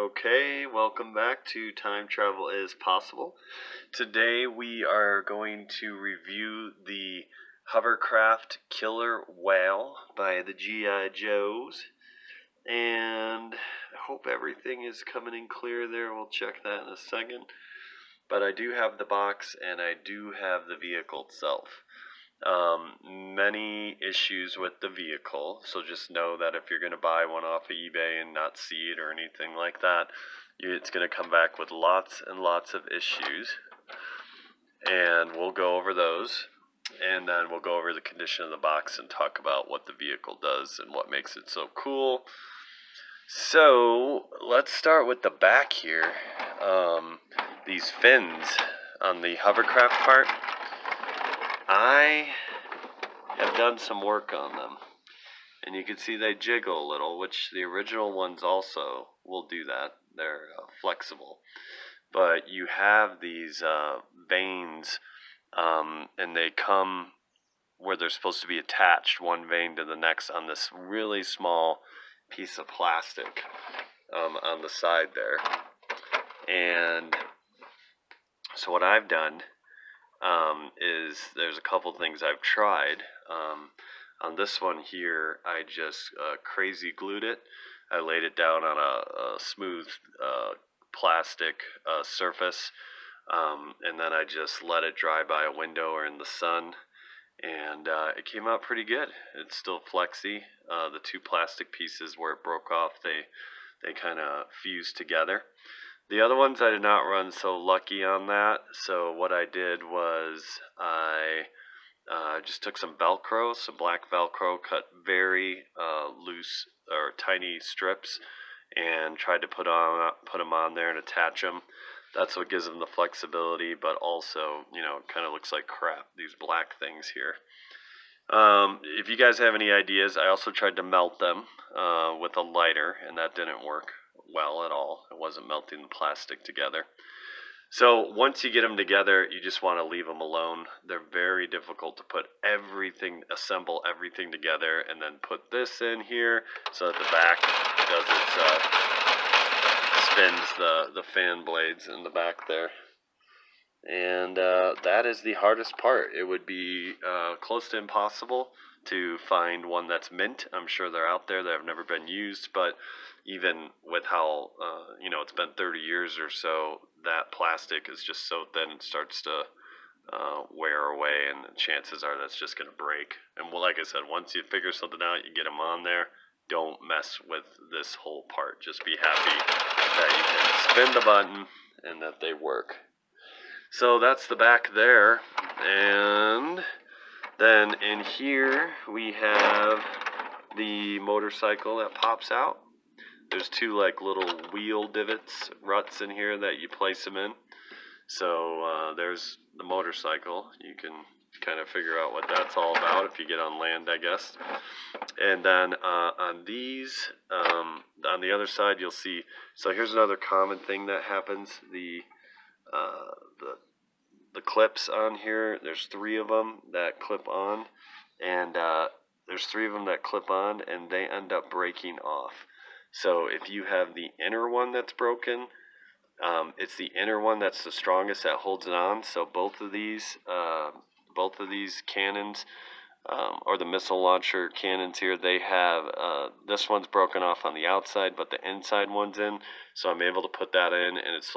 Okay, welcome back to Time Travel is Possible. Today we are going to review the Hovercraft Killer Whale by the G.I. Joes. And I hope everything is coming in clear there. We'll check that in a second. But I do have the box and I do have the vehicle itself. Many issues with the vehicle, so just know that if you're going to buy one off of eBay and not see it or anything like that, it's going to come back with lots and lots of issues, and we'll go over those, and then we'll go over the condition of the box and talk about what the vehicle does and what makes it so cool. So let's start with the back here. These fins on the hovercraft part, I have done some work on them, and you can see they jiggle a little, which the original ones also will do that. They're flexible, but you have these vanes, and they come where they're supposed to be attached, one vein to the next, on this really small piece of plastic on the side there. And so what I've done is there's a couple things I've tried. On this one here, I just crazy glued it. I laid it down on a smooth plastic surface, and then I just let it dry by a window or in the sun, and it came out pretty good. It's still flexy. The two plastic pieces where it broke off, they kind of fused together. The other ones I did not run so lucky on that, so what I did was I just took some Velcro, some black Velcro, cut very loose or tiny strips, and tried to put them on there and attach them. That's what gives them the flexibility, but also, it kind of looks like crap, these black things here. If you guys have any ideas, I also tried to melt them with a lighter, and that didn't work well at all. It wasn't melting the plastic together. So once you get them together, you just want to leave them alone. They're very difficult to assemble everything together, and then put this in here so that the back does spins the fan blades in the back there. And that is the hardest part. It would be close to impossible to find one that's mint. I'm sure they're out there that have never been used, but even with how it's been 30 years or so, that plastic is just so thin it starts to wear away, and the chances are that's just going to break. And well, like I said, once you figure something out, you get them on there, don't mess with this whole part. Just be happy that you can spin the button and that they work. So that's the back there, and then in here we have the motorcycle that pops out. There's two little wheel divots, ruts in here that you place them in. So there's the motorcycle. You can kind of figure out what that's all about if you get on land, I guess. And then on these, on the other side, you'll see. So here's another common thing that happens. The clips on here, there's three of them that clip on, and they end up breaking off. So if you have the inner one that's broken, it's the inner one that's the strongest that holds it on. So both of these cannons, or the missile launcher cannons here, they have this one's broken off on the outside, but the inside one's in. So I'm able to put that in, and it's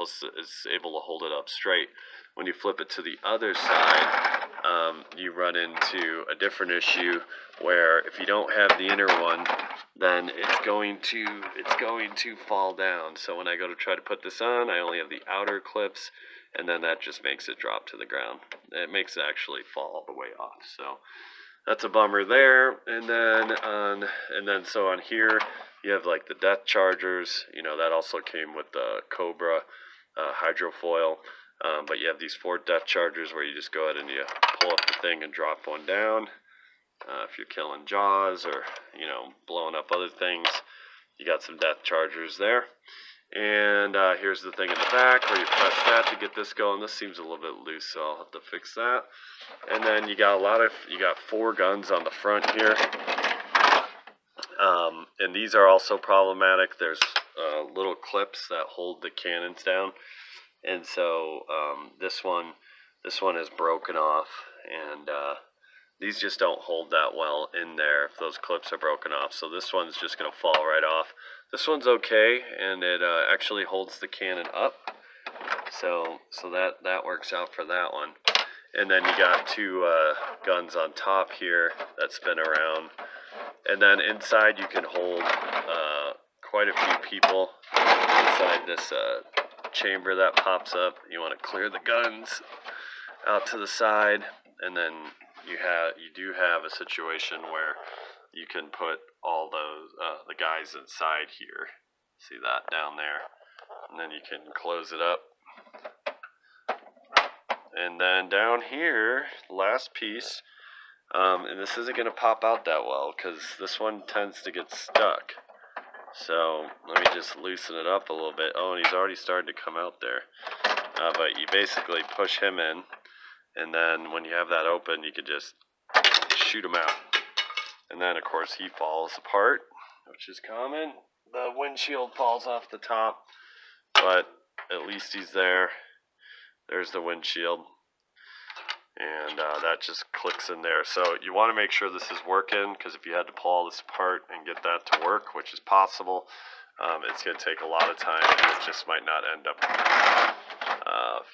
able to hold it up straight. When you flip it to the other side, you run into a different issue where if you don't have the inner one, then it's going to fall down. So when I go to try to put this on, I only have the outer clips, and then that just makes it drop to the ground. It makes it actually fall all the way off. So that's a bummer there. And then so on here you have the death chargers. That also came with the Cobra hydrofoil. But you have these 4 death chargers where you just go ahead and you pull up the thing and drop one down. If you're killing jaws or blowing up other things, you got some death chargers there. And here's the thing in the back where you press that to get this going. This seems a little bit loose, so I'll have to fix that. And then you got 4 guns on the front here. And these are also problematic. There's little clips that hold the cannons down, and so this one is broken off, and these just don't hold that well in there if those clips are broken off. So this one's just going to fall right off. This one's okay, and it actually holds the cannon up. So that works out for that one. And then you got two guns on top here that spin around. And then inside you can hold quite a few people inside this chamber that pops up. You want to clear the guns out to the side, and then you do have a situation where you can put all those the guys inside here. See that down there, and then you can close it up. And then down here, last piece, and this isn't going to pop out that well because this one tends to get stuck. So let me just loosen it up a little bit. Oh, and he's already starting to come out there. But you basically push him in, and then when you have that open, you can just shoot him out. And then, of course, he falls apart, which is common. The windshield falls off the top, but at least he's there. There's the windshield, and that just clicks in there. So you want to make sure this is working, because if you had to pull all this apart and get that to work, which is possible, it's going to take a lot of time, and it just might not end up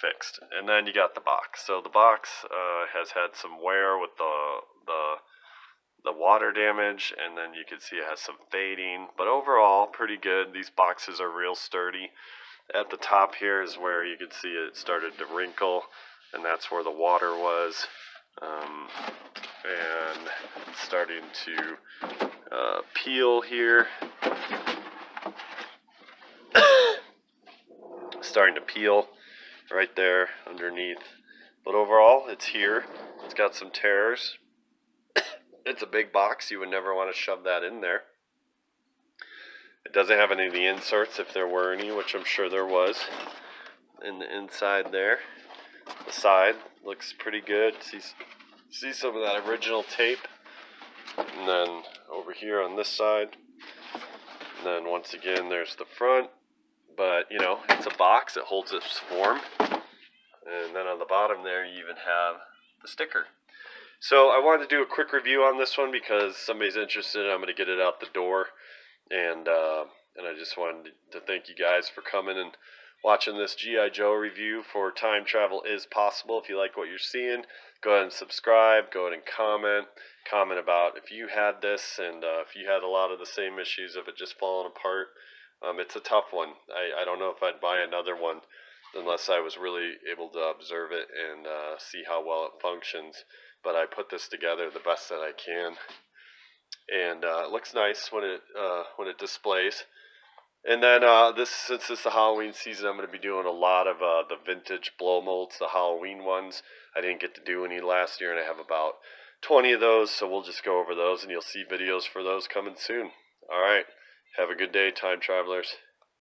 fixed. And then you got the box. So the box has had some wear with the water damage, and then you can see it has some fading, but overall pretty good. These boxes are real sturdy. At the top here is where you can see it started to wrinkle, and that's where the water was, and it's starting to peel here. Starting to peel right there underneath, but overall it's here. It's got some tears. It's a big box. You would never want to shove that in there. It doesn't have any of the inserts, if there were any, which I'm sure there was, in the inside there. The side looks pretty good. See some of that original tape. And then over here on this side. And then once again, there's the front. But, you know, it's a box. It holds its form. And then on the bottom there, you even have the sticker. So I wanted to do a quick review on this one because somebody's interested. I'm going to get it out the door. And I just wanted to thank you guys for coming and watching this G.I. Joe review for Time Travel Is Possible. If you like what you're seeing, go ahead and subscribe. Go ahead and comment about if you had this, and if you had a lot of the same issues of it just falling apart. It's a tough one. I don't know if I'd buy another one unless I was really able to observe it and see how well it functions. But I put this together the best that I can. And it looks nice when it displays. And then since it's the Halloween season, I'm going to be doing a lot of the vintage blow molds, the Halloween ones. I didn't get to do any last year, and I have about 20 of those, so we'll just go over those, and you'll see videos for those coming soon. All right, have a good day, time travelers.